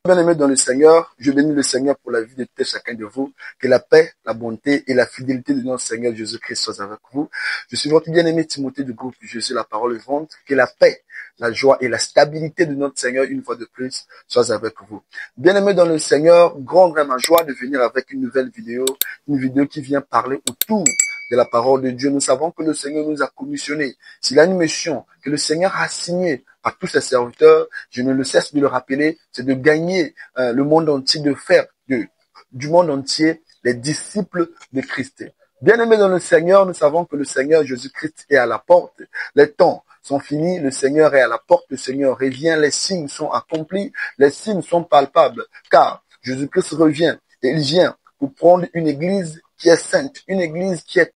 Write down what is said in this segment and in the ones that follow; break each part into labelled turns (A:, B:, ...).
A: Bien-aimés dans le Seigneur, je bénis le Seigneur pour la vie de tout et chacun de vous. Que la paix, la bonté et la fidélité de notre Seigneur Jésus-Christ soient avec vous. Je suis votre bien-aimé Timothée du groupe Jésus, la parole vivante. Que la paix, la joie et la stabilité de notre Seigneur, une fois de plus, soient avec vous. Bien-aimés dans le Seigneur, grande est ma joie de venir avec une nouvelle vidéo, une vidéo qui vient parler autour de la parole de Dieu. Nous savons que le Seigneur nous a commissionné. S'il a une mission que le Seigneur a signée à tous ses serviteurs, je ne le cesse de le rappeler, c'est de gagner le monde entier, de faire du monde entier les disciples de Christ. Bien-aimés dans le Seigneur, nous savons que le Seigneur Jésus-Christ est à la porte. Les temps sont finis, le Seigneur est à la porte, le Seigneur revient, les signes sont accomplis, les signes sont palpables, car Jésus-Christ revient et il vient pour prendre une église qui est sainte, une église qui est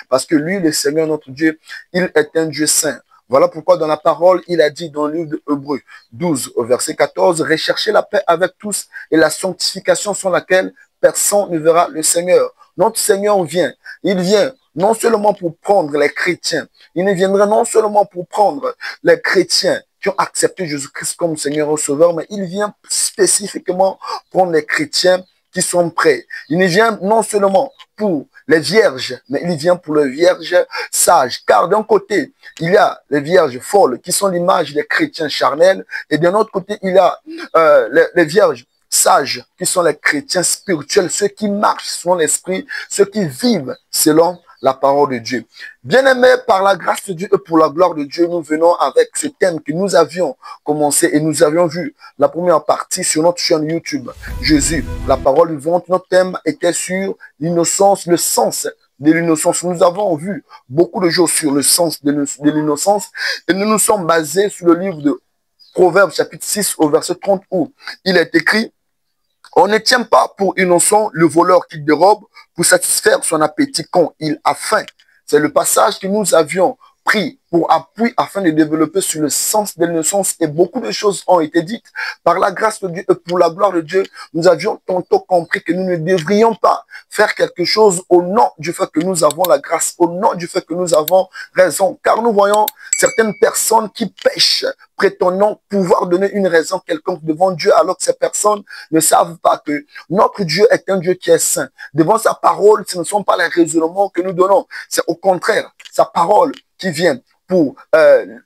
A: parce que lui, le Seigneur notre Dieu, il est un Dieu saint. Voilà pourquoi dans la parole, il a dit dans le livre de Hébreux 12 au verset 14, « Recherchez la paix avec tous et la sanctification sans laquelle personne ne verra le Seigneur. » Notre Seigneur vient. Il vient non seulement pour prendre les chrétiens, il ne viendra non seulement pour prendre les chrétiens qui ont accepté Jésus-Christ comme Seigneur et Sauveur, mais il vient spécifiquement prendre les chrétiens qui sont prêts. Il ne vient non seulement pour les vierges, mais il vient pour les vierges sages. Car d'un côté, il y a les vierges folles qui sont l'image des chrétiens charnels, et d'un autre côté, il y a les vierges sages qui sont les chrétiens spirituels, ceux qui marchent selon l'esprit, ceux qui vivent selon la parole de Dieu. Bien-aimés, par la grâce de Dieu et pour la gloire de Dieu, nous venons avec ce thème que nous avions commencé et nous avions vu la première partie sur notre chaîne YouTube. Jésus, la parole vivante, notre thème était sur l'innocence, le sens de l'innocence. Nous avons vu beaucoup de choses sur le sens de l'innocence et nous nous sommes basés sur le livre de Proverbes chapitre 6 au verset 30 où il est écrit: on ne tient pas pour innocent le voleur qui dérobe pour satisfaire son appétit quand il a faim. C'est le passage que nous avions pris pour appui afin de développer sur le sens de l'innocence et beaucoup de choses ont été dites. Par la grâce de Dieu et pour la gloire de Dieu, nous avions tantôt compris que nous ne devrions pas faire quelque chose au nom du fait que nous avons la grâce, au nom du fait que nous avons raison. Car nous voyons certaines personnes qui pêchent, prétendant pouvoir donner une raison quelconque devant Dieu, alors que ces personnes ne savent pas que notre Dieu est un Dieu qui est saint. Devant sa parole, ce ne sont pas les raisonnements que nous donnons, c'est au contraire sa parole qui vient pour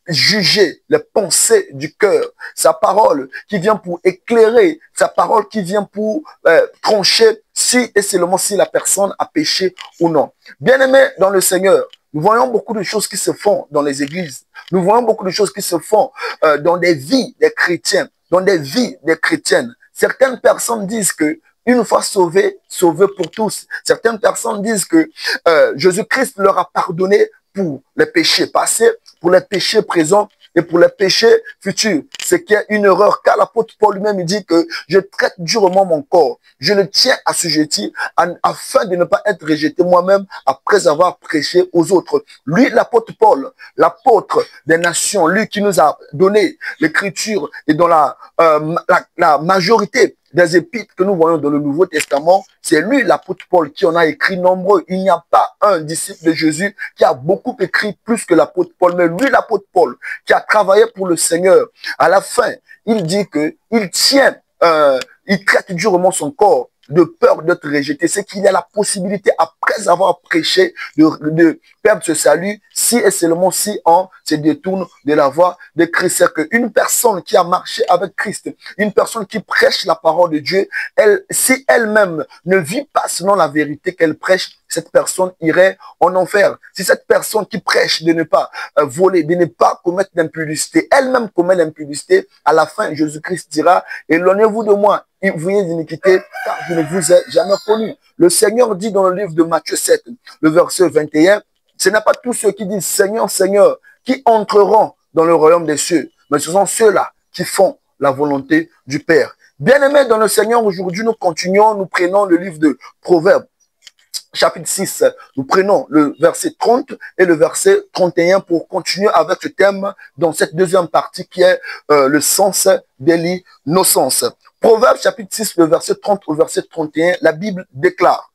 A: juger les pensées du cœur, sa parole qui vient pour éclairer, sa parole qui vient pour trancher si et seulement si la personne a péché ou non. Bien-aimés dans le Seigneur, nous voyons beaucoup de choses qui se font dans les églises. Nous voyons beaucoup de choses qui se font dans des vies des chrétiens, dans des vies des chrétiennes. Certaines personnes disent que une fois sauvés, sauvés pour tous. Certaines personnes disent que Jésus-Christ leur a pardonné pour les péchés passés, pour les péchés présents et pour les péchés futurs. Ce qui est une erreur, car l'apôtre Paul lui-même dit que je traite durement mon corps. Je le tiens assujetti afin de ne pas être rejeté moi-même après avoir prêché aux autres. Lui, l'apôtre Paul, l'apôtre des nations, lui qui nous a donné l'écriture et dans la majorité des épîtres que nous voyons dans le Nouveau Testament, c'est lui, l'apôtre Paul, qui en a écrit nombreux. Il n'y a pas un disciple de Jésus qui a beaucoup écrit plus que l'apôtre Paul, mais lui, l'apôtre Paul, qui a travaillé pour le Seigneur, à la fin, il dit que il tient, il traite durement son corps de peur d'être rejeté. C'est qu'il y a la possibilité, après avoir prêché, de perdre ce salut, si et seulement si on se détourne de la voie de Christ. C'est qu'une personne qui a marché avec Christ, une personne qui prêche la parole de Dieu, elle, si elle-même ne vit pas selon la vérité qu'elle prêche, cette personne irait en enfer. Si cette personne qui prêche de ne pas voler, de ne pas commettre l'impudicité, elle-même commet l'impudicité, à la fin, Jésus-Christ dira, éloignez-vous de moi, vous êtes d'iniquité, car je ne vous ai jamais connu. Le Seigneur dit dans le livre de Matthieu 7, le verset 21, ce n'est pas tous ceux qui disent Seigneur, Seigneur, qui entreront dans le royaume des cieux, mais ce sont ceux-là qui font la volonté du Père. Bien-aimés dans le Seigneur, aujourd'hui, nous continuons, nous prenons le livre de Proverbes, chapitre 6, nous prenons le verset 30 et le verset 31 pour continuer avec ce thème dans cette deuxième partie qui est le sens de l'innocence. Proverbes chapitre 6, le verset 30 au verset 31, la Bible déclare: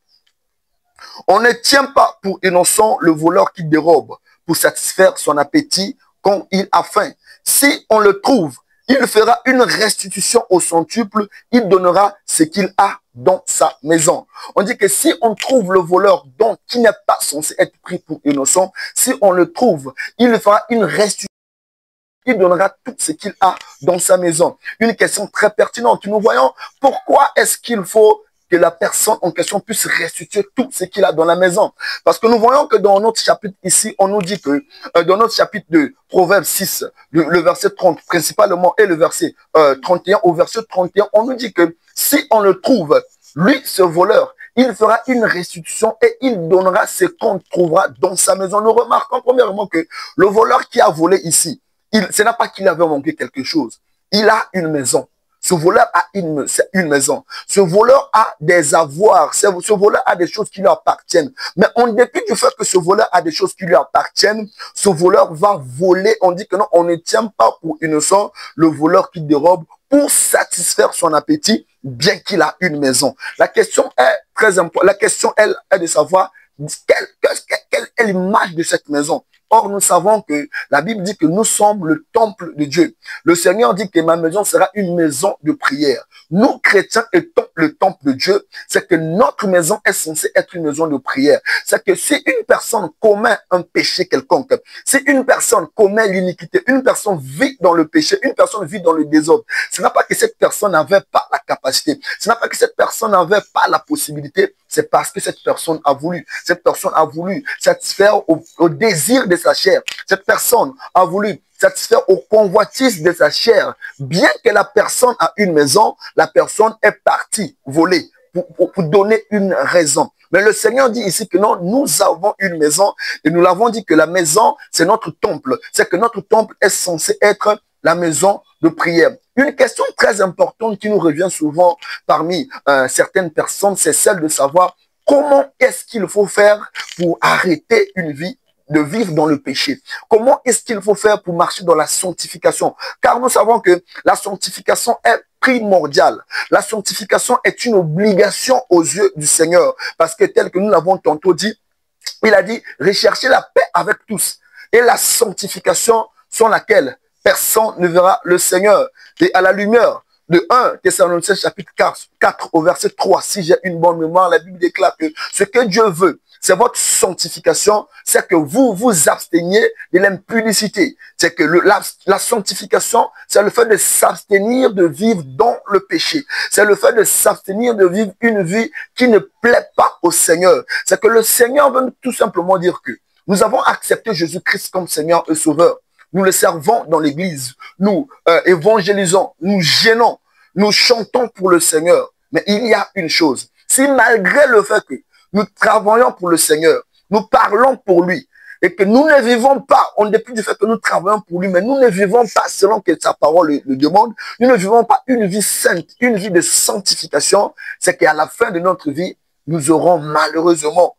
A: on ne tient pas pour innocent le voleur qui dérobe pour satisfaire son appétit quand il a faim. Si on le trouve, Il fera une restitution au centuple. Il donnera ce qu'il a dans sa maison. On dit que si on trouve le voleur donc qui n'est pas censé être pris pour innocent, si on le trouve, il fera une restitution. Il donnera tout ce qu'il a dans sa maison. Une question très pertinente. Nous voyons pourquoi est-ce qu'il faut que la personne en question puisse restituer tout ce qu'il a dans la maison. Parce que nous voyons que dans notre chapitre ici, on nous dit que dans notre chapitre de Proverbe 6, le verset 30 principalement et le verset 31 au verset 31, on nous dit que si on le trouve, lui, ce voleur, il fera une restitution et il donnera ce qu'on trouvera dans sa maison. Nous remarquons premièrement que le voleur qui a volé ici, ce n'est pas qu'il avait manqué quelque chose. Il a une maison. Ce voleur a une maison. Ce voleur a des avoirs. Ce voleur a des choses qui lui appartiennent. Mais en dépit du fait que ce voleur a des choses qui lui appartiennent, ce voleur va voler. On dit que non, on ne tient pas pour innocent le voleur qui dérobe pour satisfaire son appétit, bien qu'il a une maison. La question est très importante. La question, elle, est de savoir quelle est l'image de cette maison. Or, nous savons que la Bible dit que nous sommes le temple de Dieu. Le Seigneur dit que ma maison sera une maison de prière. Nous, chrétiens, étant le temple de Dieu, c'est que notre maison est censée être une maison de prière. C'est que si une personne commet un péché quelconque, si une personne commet l'iniquité, une personne vit dans le péché, une personne vit dans le désordre, ce n'est pas que cette personne n'avait pas la capacité, ce n'est pas que cette personne n'avait pas la possibilité, c'est parce que cette personne a voulu. Cette personne a voulu satisfaire au désir de sa chair. Cette personne a voulu satisfaire aux convoitises de sa chair. Bien que la personne a une maison, la personne est partie voler pour donner une raison. Mais le Seigneur dit ici que non, nous avons une maison et nous l'avons dit que la maison, c'est notre temple. C'est que notre temple est censé être la maison de prière. Une question très importante qui nous revient souvent parmi certaines personnes, c'est celle de savoir comment est-ce qu'il faut faire pour arrêter une vie de vivre dans le péché. Comment est-ce qu'il faut faire pour marcher dans la sanctification? Car nous savons que la sanctification est primordiale. La sanctification est une obligation aux yeux du Seigneur. Parce que tel que nous l'avons tantôt dit, il a dit, recherchez la paix avec tous. Et la sanctification sans laquelle personne ne verra le Seigneur. Et à la lumière de 1 Thessaloniciens chapitre 4 au verset 3, si j'ai une bonne mémoire, la Bible déclare que ce que Dieu veut, c'est votre sanctification, c'est que vous vous absteniez de l'impudicité. C'est que la sanctification, c'est le fait de s'abstenir de vivre dans le péché. C'est le fait de s'abstenir de vivre une vie qui ne plaît pas au Seigneur. C'est que le Seigneur veut tout simplement dire que nous avons accepté Jésus-Christ comme Seigneur et Sauveur. Nous le servons dans l'église, nous évangélisons, nous gênons, nous chantons pour le Seigneur. Mais il y a une chose, si malgré le fait que nous travaillons pour le Seigneur, nous parlons pour lui, et que nous ne vivons pas, en dépit du fait que nous travaillons pour lui, mais nous ne vivons pas selon que sa parole le demande, nous ne vivons pas une vie sainte, une vie de sanctification, c'est qu'à la fin de notre vie, nous aurons malheureusement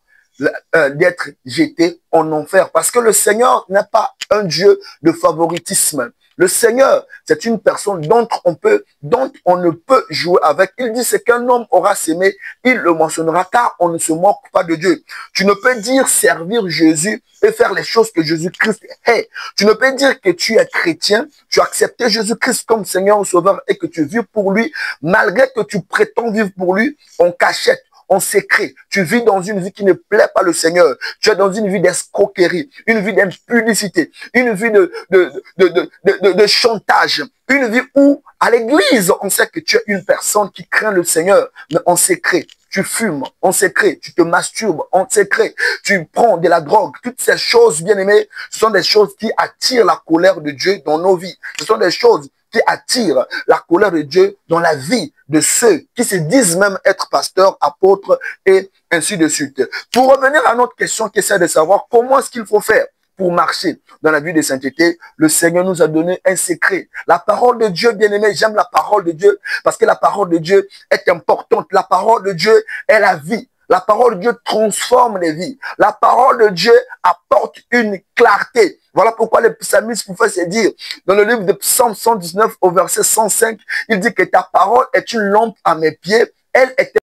A: d'être jetés en enfer. Parce que le Seigneur n'est pas un Dieu de favoritisme. Le Seigneur, c'est une personne dont on ne peut jouer avec. Il dit, c'est qu'un homme aura s'aimé, il le mentionnera, car on ne se moque pas de Dieu. Tu ne peux dire servir Jésus et faire les choses que Jésus-Christ est. Tu ne peux dire que tu es chrétien, tu as accepté Jésus-Christ comme Seigneur ou Sauveur et que tu vis pour lui, malgré que tu prétends vivre pour lui en cachette, en secret. Tu vis dans une vie qui ne plaît pas le Seigneur. Tu es dans une vie d'escroquerie, une vie d'impudicité, une vie de chantage, une vie où, à l'église, on sait que tu es une personne qui craint le Seigneur, mais en secret. Tu fumes en secret, tu te masturbes en secret, tu prends de la drogue. Toutes ces choses, bien aimées, ce sont des choses qui attirent la colère de Dieu dans nos vies. Ce sont des choses qui attirent la colère de Dieu dans la vie de ceux qui se disent même être pasteurs, apôtres et ainsi de suite. Pour revenir à notre question qui essaie de savoir comment est-ce qu'il faut faire pour marcher dans la vie de sainteté, le Seigneur nous a donné un secret. La parole de Dieu, bien aimé, j'aime la parole de Dieu parce que la parole de Dieu est importante. La parole de Dieu est la vie. La parole de Dieu transforme les vies. La parole de Dieu apporte une clarté. Voilà pourquoi le psalmiste pouvait se dire, dans le livre de Psaume 119 au verset 105, il dit que ta parole est une lampe à mes pieds. Elle était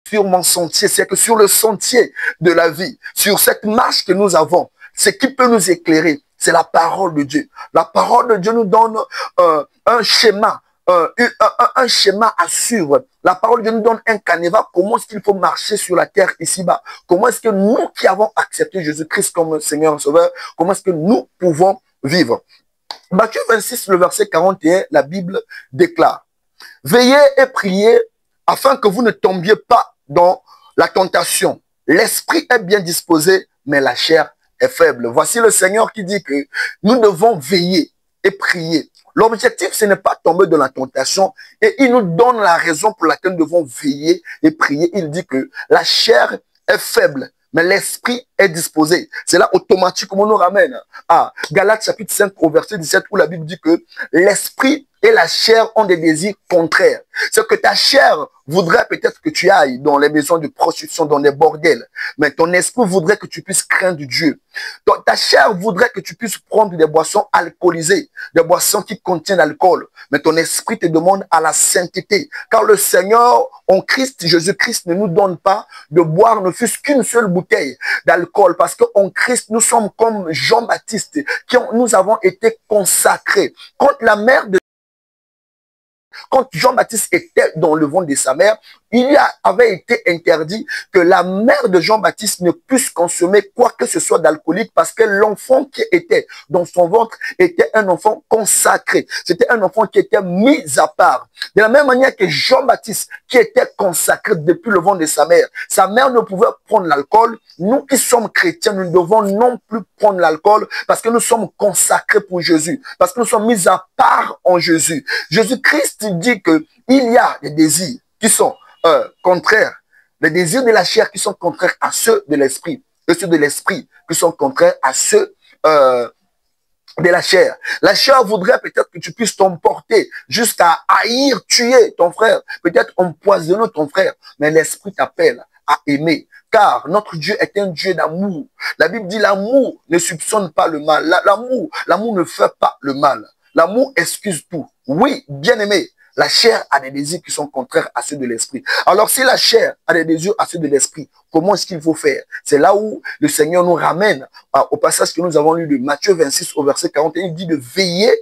A: sur mon sentier. C'est que sur le sentier de la vie, sur cette marche que nous avons, ce qui peut nous éclairer, c'est la parole de Dieu. La parole de Dieu nous donne un schéma, un schéma à suivre. La parole de Dieu nous donne un canevas, comment est-ce qu'il faut marcher sur la terre ici-bas. Comment est-ce que nous qui avons accepté Jésus-Christ comme Seigneur et Sauveur, comment est-ce que nous pouvons vivre. Matthieu 26, le verset 41, la Bible déclare: veillez et priez afin que vous ne tombiez pas dans la tentation. L'esprit est bien disposé, mais la chair est faible. Voici le Seigneur qui dit que nous devons veiller et prier. L'objectif, ce n'est pas tomber dans la tentation, et il nous donne la raison pour laquelle nous devons veiller et prier. Il dit que la chair est faible, mais l'esprit est disposé. C'est là automatiquement nous ramène à Galates chapitre 5 au verset 17 où la Bible dit que l'esprit et la chair ont des désirs contraires. C'est que ta chair voudrait peut-être que tu ailles dans les maisons de prostitution, dans les bordels, mais ton esprit voudrait que tu puisses craindre Dieu. Ta chair voudrait que tu puisses prendre des boissons alcoolisées, des boissons qui contiennent l'alcool, mais ton esprit te demande à la sainteté, car le Seigneur en Christ, Jésus-Christ, ne nous donne pas de boire ne fût-ce qu'une seule bouteille d'alcool, parce qu'en Christ, nous sommes comme Jean-Baptiste, nous avons été consacrés. Quand Jean-Baptiste était dans le ventre de sa mère, il avait été interdit que la mère de Jean-Baptiste ne puisse consommer quoi que ce soit d'alcoolique parce que l'enfant qui était dans son ventre était un enfant consacré. C'était un enfant qui était mis à part. De la même manière que Jean-Baptiste, qui était consacré depuis le ventre de sa mère ne pouvait prendre l'alcool. Nous qui sommes chrétiens, nous devons non plus prendre l'alcool parce que nous sommes consacrés pour Jésus, parce que nous sommes mis à part en Jésus. Jésus-Christ dit qu'il y a des désirs qui sont contraires, les désirs de la chair qui sont contraires à ceux de l'esprit, et ceux de l'esprit qui sont contraires à ceux de la chair. La chair voudrait peut-être que tu puisses t'emporter jusqu'à haïr, tuer ton frère, peut-être empoisonner ton frère, mais l'esprit t'appelle à aimer. Car notre Dieu est un Dieu d'amour. La Bible dit l'amour ne soupçonne pas le mal. L'amour ne fait pas le mal. L'amour excuse tout. Oui, bien aimé, la chair a des désirs qui sont contraires à ceux de l'esprit. Alors si la chair a des désirs à ceux de l'esprit, comment est-ce qu'il faut faire? C'est là où le Seigneur nous ramène au passage que nous avons lu de Matthieu 26 au verset 41. Il dit de veiller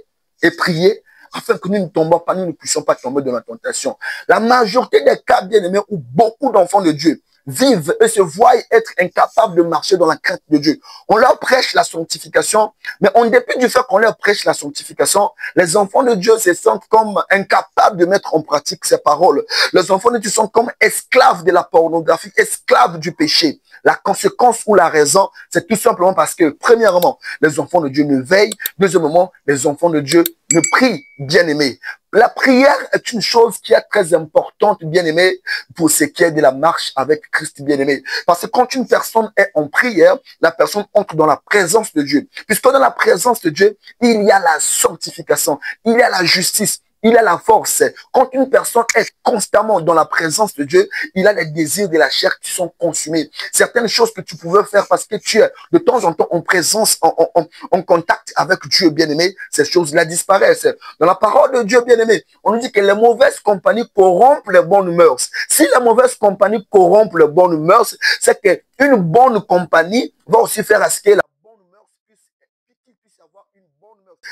A: et prier afin que nous ne tombons pas, nous ne puissions pas tomber dans la tentation. La majorité des cas, bien aimés, où beaucoup d'enfants de Dieu vivent et se voient être incapables de marcher dans la crainte de Dieu. On leur prêche la sanctification, mais en dépit du fait qu'on leur prêche la sanctification, les enfants de Dieu se sentent comme incapables de mettre en pratique ces paroles. Les enfants de Dieu sont comme esclaves de la pornographie, esclaves du péché. La conséquence ou la raison, c'est tout simplement parce que, premièrement, les enfants de Dieu ne veillent. Deuxièmement, les enfants de Dieu ne prient, bien aimés. La prière est une chose qui est très importante, bien aimé, pour ce qui est de la marche avec Christ, bien aimé. Parce que quand une personne est en prière, la personne entre dans la présence de Dieu. Puisque dans la présence de Dieu, il y a la sanctification, il y a la justice, il y a la force. Quand une personne est constamment dans la présence de Dieu, il a les désirs de la chair qui sont consumés. Certaines choses que tu pouvais faire parce que tu es de temps en temps en présence, en contact avec Dieu, bien-aimé, ces choses-là disparaissent. Dans la parole de Dieu, bien-aimé, on nous dit que les mauvaises compagnies corrompent les bonnes mœurs. Si les mauvaises compagnies corrompent les bonnes mœurs, c'est qu'une bonne compagnie va aussi faire à ce que la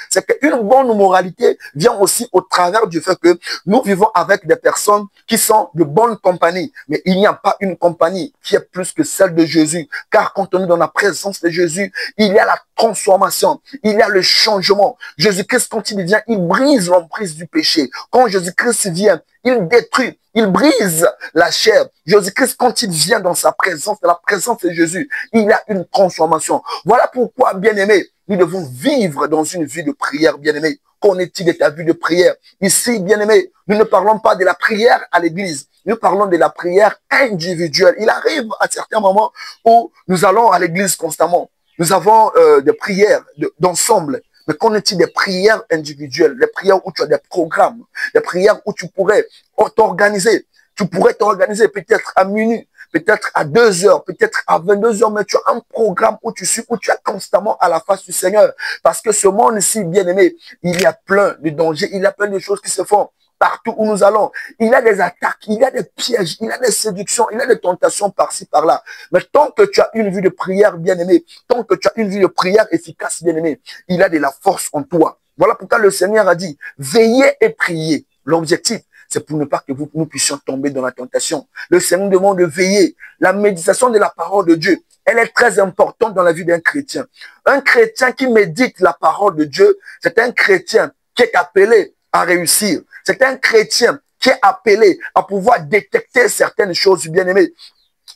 A: c'est qu'une bonne moralité vient aussi au travers du fait que nous vivons avec des personnes qui sont de bonne compagnie. Mais il n'y a pas une compagnie qui est plus que celle de Jésus. Car quand on est dans la présence de Jésus, il y a la transformation, il y a le changement. Jésus-Christ, quand il vient, il brise l'emprise du péché. Quand Jésus-Christ vient, il détruit, il brise la chair. Jésus-Christ, quand il vient dans sa présence, dans la présence de Jésus, il y a une transformation. Voilà pourquoi, bien-aimés, nous devons vivre dans une vie de prière, bien-aimé. Qu'en est-il de ta vie de prière? Ici, bien-aimé, nous ne parlons pas de la prière à l'église. Nous parlons de la prière individuelle. Il arrive à certains moments où nous allons à l'église constamment. Nous avons des prières d'ensemble. Mais qu'en est-il des prières individuelles? Les prières où tu as des programmes. Les prières où tu pourrais t'organiser. Tu pourrais t'organiser peut-être à minuit, peut-être à 2 heures, peut-être à 22 heures, mais tu as un programme où tu suis, où tu es constamment à la face du Seigneur. Parce que ce monde-ci, bien aimé, il y a plein de dangers, il y a plein de choses qui se font partout où nous allons, il y a des attaques, il y a des pièges, il y a des séductions, il y a des tentations par-ci, par-là. Mais tant que tu as une vie de prière, bien-aimé, tant que tu as une vie de prière efficace, bien-aimé, il y a de la force en toi. Voilà pourquoi le Seigneur a dit, veillez et priez. L'objectif, c'est pour ne pas que nous puissions tomber dans la tentation. Le Seigneur nous demande de veiller. La méditation de la parole de Dieu, elle est très importante dans la vie d'un chrétien. Un chrétien qui médite la parole de Dieu, c'est un chrétien qui est appelé à réussir. C'est un chrétien qui est appelé à pouvoir détecter certaines choses, bien-aimés.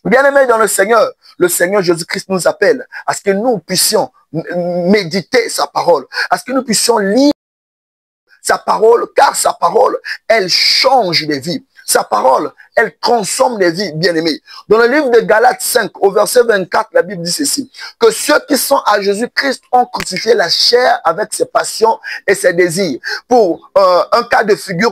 A: Bien-aimés dans le Seigneur Jésus-Christ nous appelle à ce que nous puissions méditer sa parole, à ce que nous puissions lire sa parole, car sa parole, elle change les vies. Sa parole, elle transforme les vies, bien-aimés. Dans le livre de Galates 5, au verset 24, la Bible dit ceci, que ceux qui sont à Jésus-Christ ont crucifié la chair avec ses passions et ses désirs. Pour un cas de figure,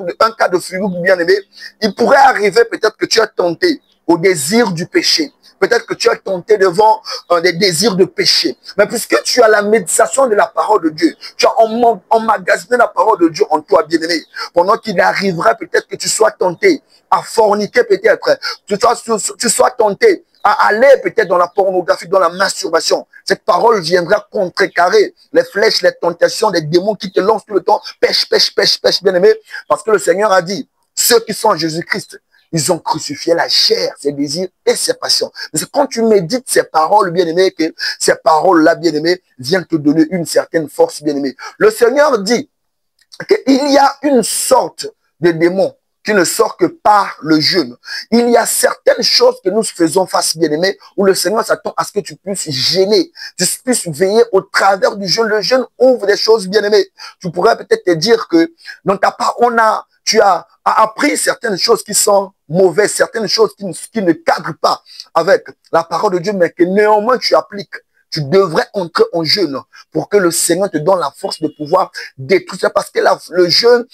A: bien-aimé, il pourrait arriver peut-être que tu as tenté au désir du péché. Peut-être que tu as tenté devant des désirs de péché. Mais puisque tu as la méditation de la parole de Dieu, tu as emmagasiné la parole de Dieu en toi, bien-aimé. Pendant qu'il arrivera peut-être que tu sois tenté à forniquer peut-être, tu sois tenté à aller peut-être dans la pornographie, dans la masturbation. Cette parole viendra contrecarrer les flèches, les tentations, les démons qui te lancent tout le temps. Pêche, pêche, pêche, pêche, bien-aimé. Parce que le Seigneur a dit, ceux qui sont en Jésus-Christ, ils ont crucifié la chair, ses désirs et ses passions. Mais c'est quand tu médites ces paroles, bien-aimé, que ces paroles-là, bien-aimé, viennent te donner une certaine force, bien-aimé. Le Seigneur dit qu'il y a une sorte de démon qui ne sort que par le jeûne. Il y a certaines choses que nous faisons face, bien-aimé, où le Seigneur s'attend à ce que tu puisses gêner, tu puisses veiller au travers du jeûne. Le jeûne ouvre des choses, bien-aimé. Tu pourrais peut-être te dire que dans ta part, tu as appris certaines choses qui sont mauvaises, certaines choses qui ne cadrent pas avec la parole de Dieu, mais que néanmoins tu appliques. Tu devrais entrer en jeûne pour que le Seigneur te donne la force de pouvoir détruire ça. Parce que le jeûne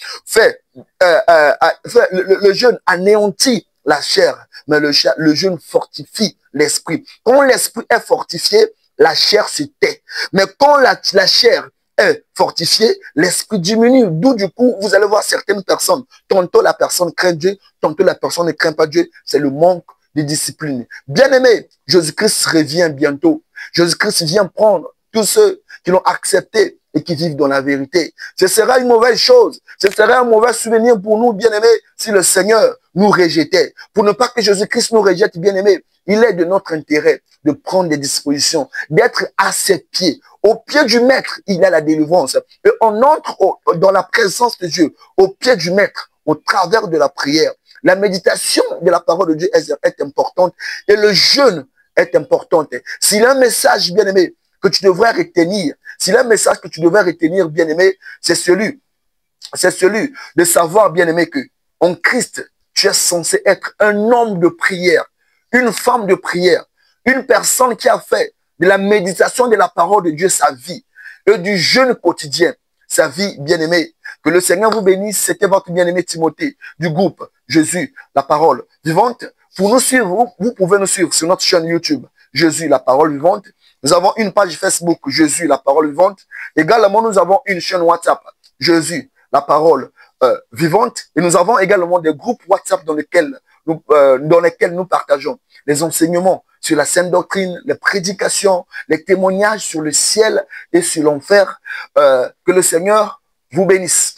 A: le jeûne anéantit la chair, mais le jeûne fortifie l'esprit. Quand l'esprit est fortifié, la chair se tait. Mais quand la chair est fortifiée, l'esprit diminue. D'où du coup, vous allez voir certaines personnes. Tantôt la personne craint Dieu, tantôt la personne ne craint pas Dieu. C'est le manque de discipline. Bien-aimé, Jésus-Christ revient bientôt. Jésus-Christ vient prendre tous ceux qui l'ont accepté et qui vivent dans la vérité. Ce sera une mauvaise chose. Ce serait un mauvais souvenir pour nous, bien-aimés, si le Seigneur nous rejetait. Pour ne pas que Jésus-Christ nous rejette, bien-aimés, il est de notre intérêt de prendre des dispositions, d'être à ses pieds. Au pied du Maître, il y a la délivrance. Et on entre dans la présence de Dieu, au pied du Maître, au travers de la prière. La méditation de la parole de Dieu est importante et le jeûne est important. S'il y a un message, bien-aimé, que tu devrais retenir, s'il y a un message que tu devrais retenir, bien-aimé, c'est celui de savoir, bien-aimé, que en Christ, tu es censé être un homme de prière, une femme de prière, une personne qui a fait de la méditation de la parole de Dieu sa vie et du jeûne quotidien sa vie, bien-aimé. Que le Seigneur vous bénisse. C'était votre bien-aimé Timothée du groupe Jésus, la parole vivante. Pour nous suivre, vous pouvez nous suivre sur notre chaîne YouTube Jésus, la parole vivante. Nous avons une page Facebook Jésus, la parole vivante. Également, nous avons une chaîne WhatsApp Jésus, la parole vivante. Et nous avons également des groupes WhatsApp dans lesquels nous partageons les enseignements sur la sainte doctrine, les prédications, les témoignages sur le ciel et sur l'enfer. Que le Seigneur vous bénisse.